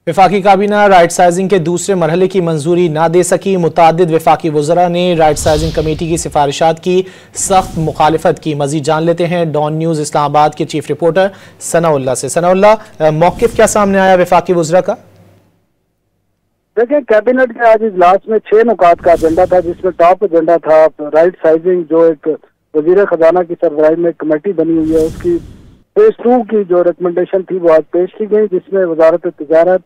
वफाकी काबीना right sizing के दूसरे मरहले की मंजूरी ना दे सकी। मुतादिद वफाकी वज़रा ने राइट साइजिंग कमेटी की सिफारिशात की सख्त मुखालिफत की। मजीद जान लेते हैं डॉन न्यूज़ इस्लामाबाद के चीफ रिपोर्टर सनाउल्लाह से। सनाउल्लाह, मौक़िफ़ क्या सामने आया वफाकी वज़रा का? देखिए, कैबिनेट के आज इजलास में 6 नुकात का एजेंडा था, जिसमें टॉप एजेंडा था राइट साइजिंग, जो एक वजीर खजाना की सरबराही में कमेटी बनी हुई है उसकी फेज 2 की जो रिकमेंडेशन थी वो आज पेश की गई, जिसमें वजारत तिजारत,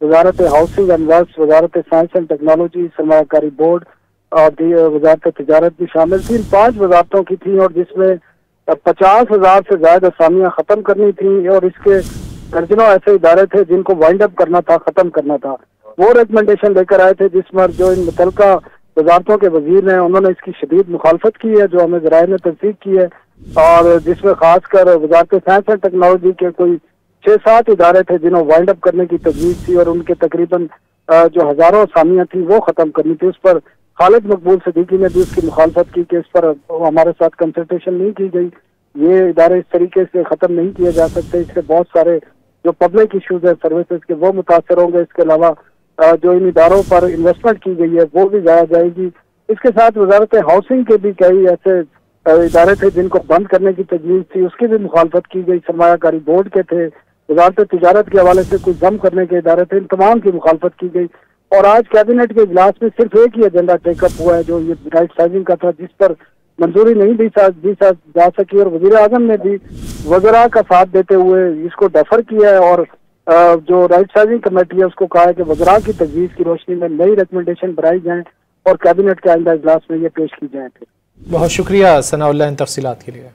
वजारत housing and works, Wazarat science and technology, सरमायाकारी board और वजारत तिजारत भी शामिल थी। 5 वजारतों की थी और जिसमें 50,000 से ज्यादा असामियां खत्म करनी थी और इसके दर्जनों ऐसे इदारे थे जिनको वाइंड अप करना था, खत्म करना था। वो रिकमेंडेशन लेकर आए थे, जिस पर जो इन मुतलका वजारतों के वजीर हैं उन्होंने इसकी शदीद मुखालफत की है, जो हमें ज़राए ने तस्दीक की है। और जिसमें खासकर वजारत साइंस एंड टेक्नोलॉजी के कोई 6-7 इदारे थे जिन्होंने वाइंड अप करने की तजवीज़ थी और उनके तकरीबन जो हजारों असामियां थी वो खत्म करनी थी। उस पर खालिद मकबूल सिद्दीकी ने भी उसकी मुखालफत की कि इस पर हमारे साथ कंसल्टेशन नहीं की गई, ये इदारे इस तरीके से खत्म नहीं किए जा सकते, इससे बहुत सारे जो पब्लिक इशूज है सर्विसेज के वो मुतासर होंगे। इसके अलावा जो इन इदारों पर इन्वेस्टमेंट की गई है वो भी जाया जाएगी। इसके साथ वजारत हाउसिंग के भी कई ऐसे इदारे थे जिनको बंद करने की तजवीज़ थी, उसकी भी मुखालफत की गई। सरमायाकारी बोर्ड के थे, वजारत तिजारत के हवाले से कुछ जम करने के इदारे थे, इन तमाम की मुखालफत की गई। और आज कैबिनेट के इजलास में सिर्फ एक ही एजेंडा टेकअप हुआ है, जो ये राइट साइजिंग का था, जिस पर मंजूरी नहीं दी जा सकी और वजीर आजम ने भी वज़रा का साथ देते हुए इसको डेफर किया है और जो राइट साइजिंग कमेटी है उसको कहा है कि वज़रा की तजवीज़ की रोशनी में नई रिकमेंडेशन बनाई जाए और कैबिनेट के आइंदा इजलास में ये पेश की जाए। बहुत शुक्रिया सनाउल्लाह इन तफसीलात के लिए।